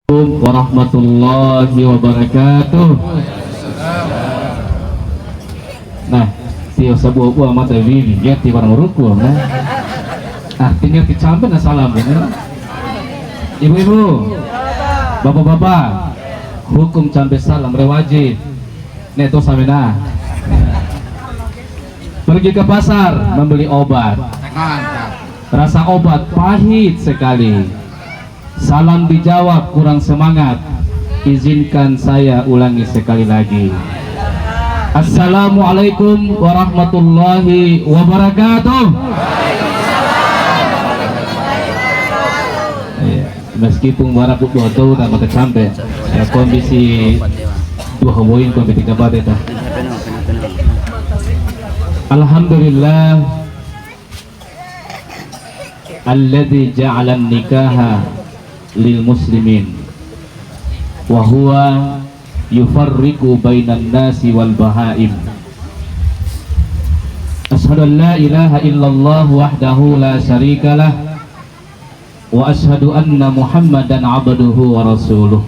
Warahmatullahi wabarakatuh. Nah, tio sebuah buah mata bibi ya ti barang ruku nah. Artinya dicampe na salam ini. Ibu-ibu, bapak-bapak, hukum campe salam rewajib. Neto samena. Pergi ke pasar membeli obat. Rasa obat pahit sekali. Salam dijawab kurang semangat. Izinkan saya ulangi sekali lagi. Assalamualaikum warahmatullahi wabarakatuh. Meskipun barak buat dan mata sampai kondisi dua hoboin kondisi tiga bata. Alhamdulillah alladzi ja'ala nikaha lil muslimin wa huwa yufarriqu bainan nasi wal bahaim. Ashhadu an la ilaha illallah wahdahu la syarikalah wa ashhadu anna muhammadan abduhu wa rasuluh.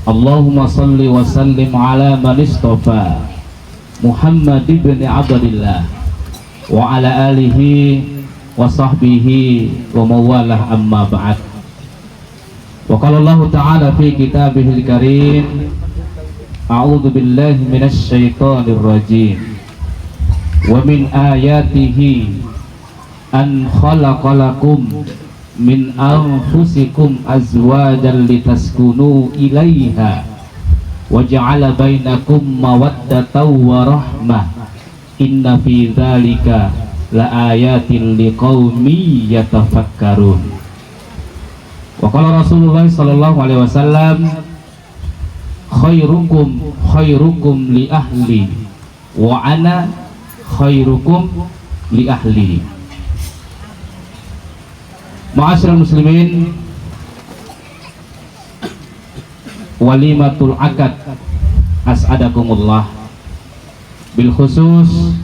Allahumma salli wa sallim ala man istafa Muhammad ibn Abdillah wa ala alihi wa sahbihi wa mawalah amma ba'd. Wa qala Allah ta'ala fi kitabihil karim a'udzu billahi minasy syaithanir rajim wa min ayatihi an khalaqalakum min anfusikum azwajan litaskunu ilaiha wa ja'ala bainakum mawaddatan wa rahmah inna fi dzalika la ayatin liqaumi yatafakkarun. Wa qala Rasulullah sallallahu alaihi wasallam khairukum li ahli wa ana khairukum li ahli. Ma'asyiral muslimin, walimatul akad as'adakumullah, bil khusus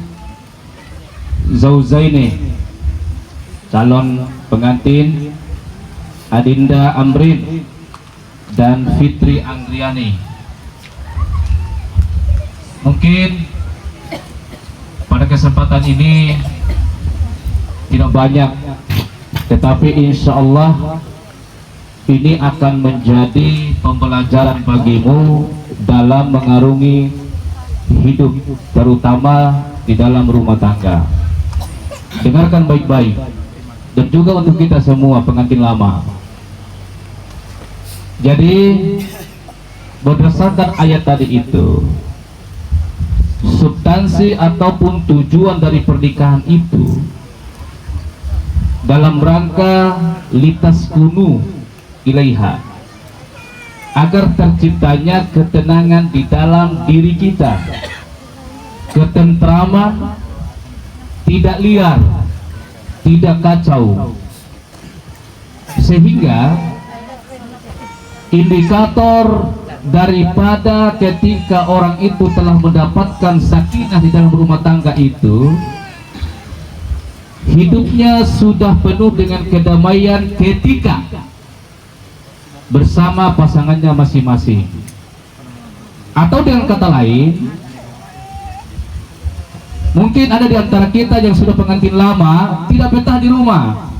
zauzaini, calon pengantin Adinda Amrin dan Fitri Anggriani. Mungkin pada kesempatan ini tidak banyak, tetapi insya Allah ini akan menjadi pembelajaran bagimu dalam mengarungi hidup, terutama di dalam rumah tangga. Dengarkan baik-baik, dan juga untuk kita semua pengantin lama. Jadi berdasarkan ayat tadi itu, substansi ataupun tujuan dari pernikahan itu dalam rangka litas kunu ilaiha, agar terciptanya ketenangan di dalam diri kita, ketentraman, tidak liar, tidak kacau, sehingga indikator daripada ketika orang itu telah mendapatkan sakinah di dalam rumah tangga itu, hidupnya sudah penuh dengan kedamaian ketika bersama pasangannya masing-masing. Atau dengan kata lain, mungkin ada di antara kita yang sudah pengantin lama tidak betah di rumah.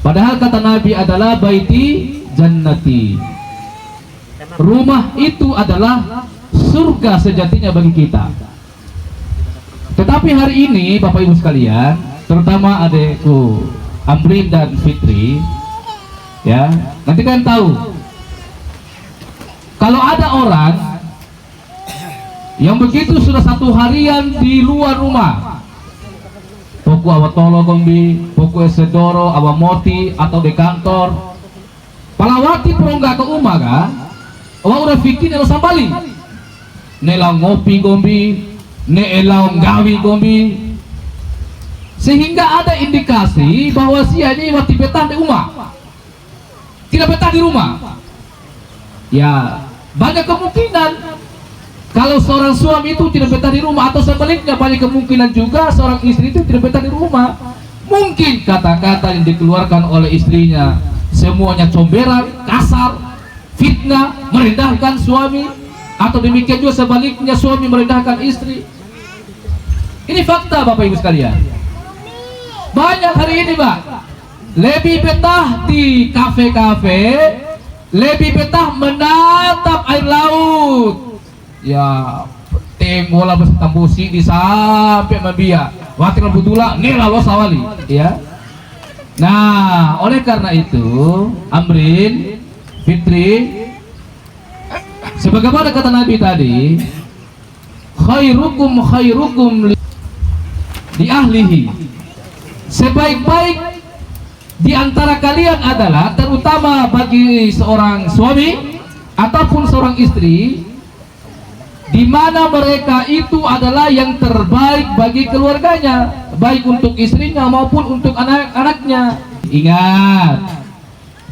Padahal kata Nabi adalah baiti jannati, rumah itu adalah surga sejatinya bagi kita. Tetapi hari ini Bapak Ibu sekalian, terutama adekku Amrin dan Fitri, ya, nanti kalian tahu kalau ada orang yang begitu sudah satu harian di luar rumah, poku awatolo kombi, poku esedoro, awamoti, atau di kantor, palawati perongga ke umah kan, awak udah fikir nelo sambali, nelau ngopi kombi, nelau gawi kombi, sehingga ada indikasi bahwa si ini mati betah di rumah, tidak betah di rumah. Ya, banyak kemungkinan kalau seorang suami itu tidak betah di rumah, atau sebaliknya banyak kemungkinan juga seorang istri itu tidak betah di rumah. Mungkin kata-kata yang dikeluarkan oleh istrinya semuanya comberan, kasar, fitnah, merendahkan suami, atau demikian juga sebaliknya suami merendahkan istri. Ini fakta Bapak Ibu sekalian. Banyak hari ini Pak, lebih betah di kafe-kafe, lebih betah menatap air laut. Ya, bola bertambusi di sampai mabia. Watir budula nela lo sawali, ya. Nah, oleh karena itu, Amrin, Fitri, sebagaimana kata Nabi tadi, khairukum li ahlihi. Sebaik-baik di antara kalian adalah, terutama bagi seorang suami ataupun seorang istri, di mana mereka itu adalah yang terbaik bagi keluarganya, baik untuk istrinya maupun untuk anak-anaknya. Ingat,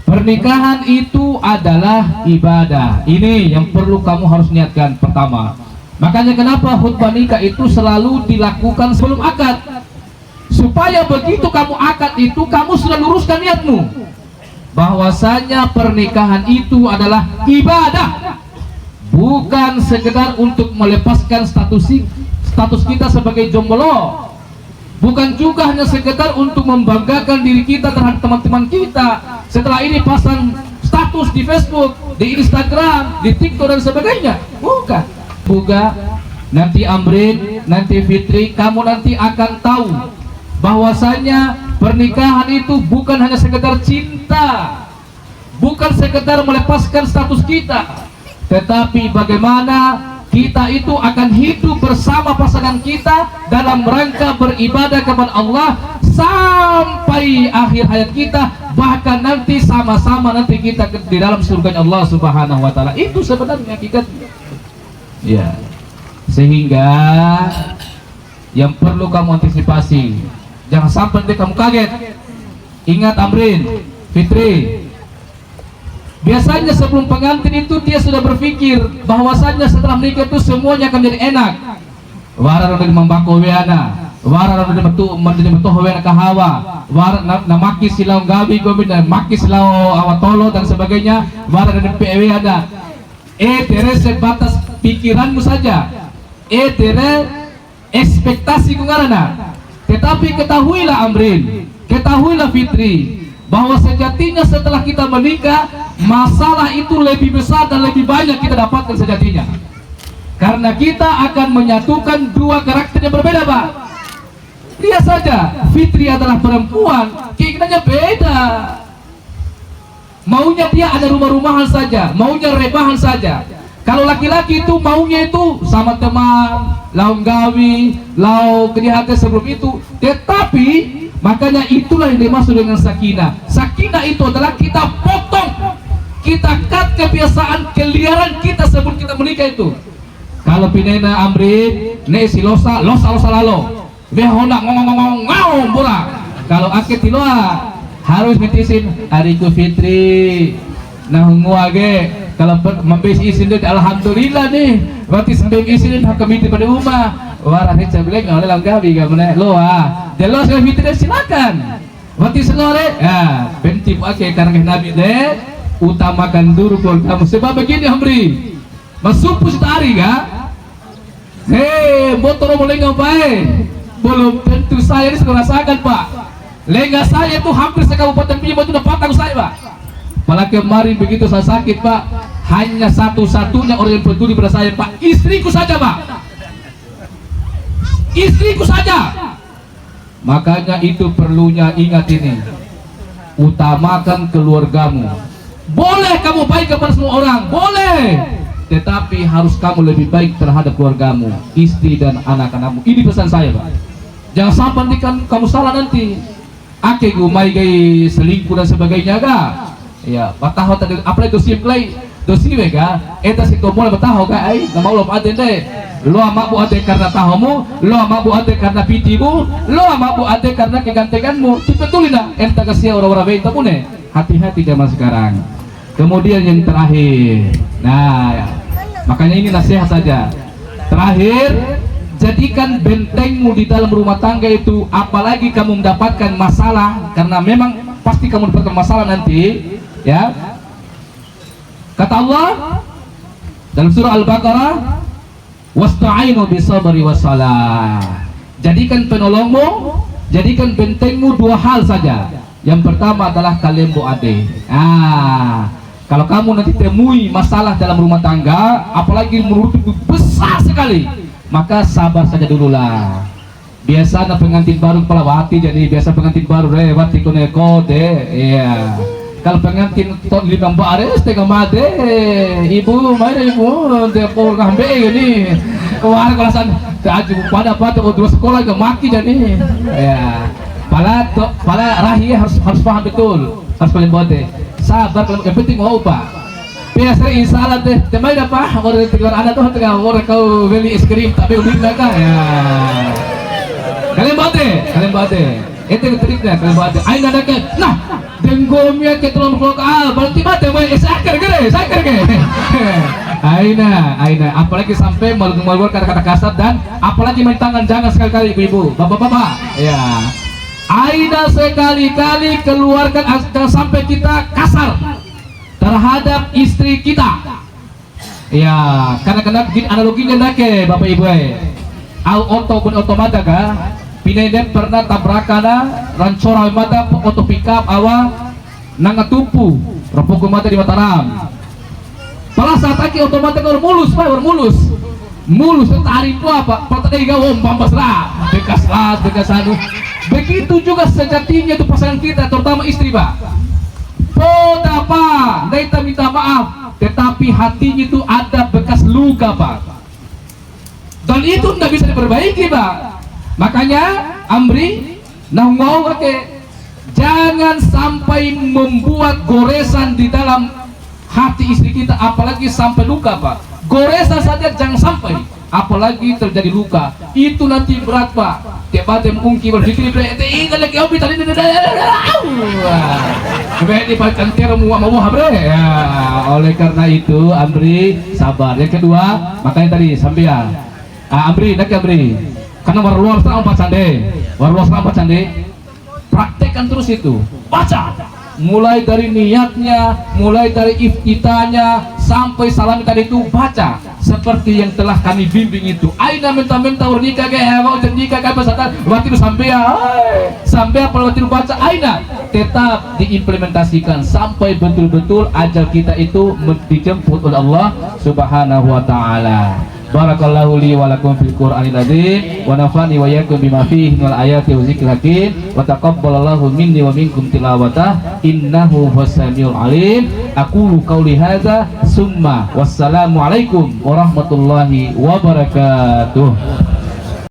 pernikahan itu adalah ibadah. Ini yang perlu kamu harus niatkan pertama. Makanya kenapa khutbah nikah itu selalu dilakukan sebelum akad, supaya begitu kamu akad itu kamu sudah luruskan niatmu, bahwasanya pernikahan itu adalah ibadah, bukan sekedar untuk melepaskan status kita sebagai jomblo, bukan juga hanya sekedar untuk membanggakan diri kita terhadap teman-teman kita. Setelah ini pasang status di Facebook, di Instagram, di TikTok dan sebagainya. Bukan. Juga nanti Amrin, nanti Fitri, kamu nanti akan tahu bahwasanya pernikahan itu bukan hanya sekedar cinta, bukan sekedar melepaskan status kita, tetapi bagaimana kita itu akan hidup bersama pasangan kita dalam rangka beribadah kepada Allah sampai akhir hayat kita, bahkan nanti sama-sama nanti kita di dalam surga Allah Subhanahu wa taala. Itu sebenarnya hakikatnya. Ya. Sehingga yang perlu kamu antisipasi, jangan sampai nanti kamu kaget. Ingat Amrin, Fitri, biasanya sebelum pengantin itu dia sudah berpikir bahwasanya setelah menikah itu semuanya akan jadi enak. Warana dari membako weana, warana dari mentoh weana kahawa, warana namaki silau gabi gobi dan maki silau awatolo dan sebagainya, warana dari peweana. Tere sebatas pikiranmu saja, tere ekspektasi kungarana. Tetapi ketahuilah Amrin, ketahuilah Fitri, bahwa sejatinya setelah kita menikah, masalah itu lebih besar dan lebih banyak kita dapatkan sejatinya. Karena kita akan menyatukan dua karakter yang berbeda Pak. Lihat saja, Fitri adalah perempuan, keinginannya beda. Maunya dia ada rumah-rumahan saja, maunya rebahan saja. Kalau laki-laki itu maunya itu sama teman, lau gawi, lau kelihatan sebelum itu. Tetapi makanya itulah yang dimaksud dengan sakinah. Sakinah itu adalah kita potong, kita cut kebiasaan keliaran kita sebelum kita menikah itu. Kalau pinena Amrin, ne silosa, losa lalo, behona ngomong bola. Kalau akid tiloa harus metisin hariku Fitri, nah nguage. Kalau membeli isin itu alhamdulillah nih, berarti sambil isin kami pada rumah. Warahnya sebelah oleh langgawi gamane loa. Jelas kalau Fitri silakan. Berarti senore, ya penting pakai karena Nabi deh utamakan dulu kamu. Sebab begini Amri, masupus tari ga? Hei, motor boleh ngapain? Belum tentu saya ini sudah rasakan Pak. Lega saya itu hampir sekabupaten Bima itu udah patah saya Pak. Malah kemarin begitu saya sakit Pak, hanya satu-satunya orang yang peduli pada saya Pak, istriku saja Pak, istriku saja. Makanya itu perlunya ingat ini, utamakan keluargamu. Boleh kamu baik kepada semua orang, boleh, tetapi harus kamu lebih baik terhadap keluargamu, istri dan anak-anakmu. Ini pesan saya Pak. Jangan sampai nanti kamu salah nanti. Ake gumai gay selingkuh dan sebagainya ga? Ya, bataho tadi apa itu sim play, dosi ga? Eta si komo bataho ga? Ay, nama ulo paten deh. Lo ama bu ate karena tahomu, lo ama bu ate karena pitimu, lo ama bu ate karena kegantenganmu. Dibetulin dah. Enta kasih orang-orang beta pune. Hati-hati zaman sekarang. Kemudian yang terakhir, nah, ya. Makanya ini nasihat saja. Terakhir, jadikan bentengmu di dalam rumah tangga itu, apalagi kamu mendapatkan masalah, karena memang pasti kamu mendapatkan masalah nanti. Ya. Kata Allah dalam surah Al-Baqarah, wasta'inu bisabri wassalah. Jadikan penolongmu, jadikan bentengmu dua hal saja. Yang pertama adalah kalian berade. Kalau kamu nanti temui masalah dalam rumah tangga, apalagi menurut itu besar sekali, maka sabar saja dululah. Biasa na pengantin baru kepala wati, jadi biasa pengantin baru wati koneko deh, iya. Kalau pengantin tot limang bares tengah made, ibu mana ibu depo ngambe ini, kemarin kelasan aju pada dua sekolah ke maki jadi, ya. Pala rahi harus paham betul, harus paling bote. Sabar, yang penting mau pak. Biasa insalah deh, temai apa? Orang tinggal anak tuh tengah orang kau beli es krim tapi udah mereka ya. Kalian bate, itu triknya kalian bate. Aina dekat, nah, denggomnya ke tulang belakang, berarti bate, main sakar ke. Aina, apalagi sampai malu-malu kata-kata kasar dan apalagi main tangan, jangan sekali-kali ibu-ibu, bapak-bapak, ya. Aina sekali-kali keluarkan sampai kita kasar terhadap istri kita. Ya, karena begini analoginya nake bapak ibu. Auto pun otomata ka, pineden pernah tabrakan rancora mata auto pickup awa nangatumpu, ropoko mata di Mataram. Pada saat lagi otomatis mulus, mulus tarik itu apa? Pertanyaan gawom pampas lah, bekas anu. Begitu juga sejatinya itu pasangan kita, terutama istri pak. Poda pak, kita minta maaf, tetapi hatinya itu ada bekas luka pak. Dan itu tidak bisa diperbaiki pak. Makanya Amri, jangan sampai membuat goresan di dalam hati istri kita, apalagi sampai luka pak. Goresan saja jangan sampai, apalagi terjadi luka, itu nanti berat pak. Tiap hari mungkin berpikir lagi obi tadi di pakai mau ya. Oleh karena itu Amri sabar. Yang kedua makanya tadi sampean Amri karena warluar serang empat cande, praktekkan terus itu, baca mulai dari niatnya, mulai dari iftitahnya sampai salam tadi itu baca seperti yang telah kami bimbing itu. Aina minta urnika mau jendika pasatan waktu itu sampai apa waktu itu baca aina tetap diimplementasikan sampai betul-betul ajal kita itu dijemput oleh Allah Subhanahu wa taala. Barakallahu li wa lakum fil Qur'anil azim wa nafani wa iyyakum bima fihi minal ayati wa dzikril hakim wa taqabbalallahu minni wa minkum tilawatah innahu huwas-samiul alim. Aqulu qauli hadza summa wassalamu alaikum warahmatullahi wabarakatuh.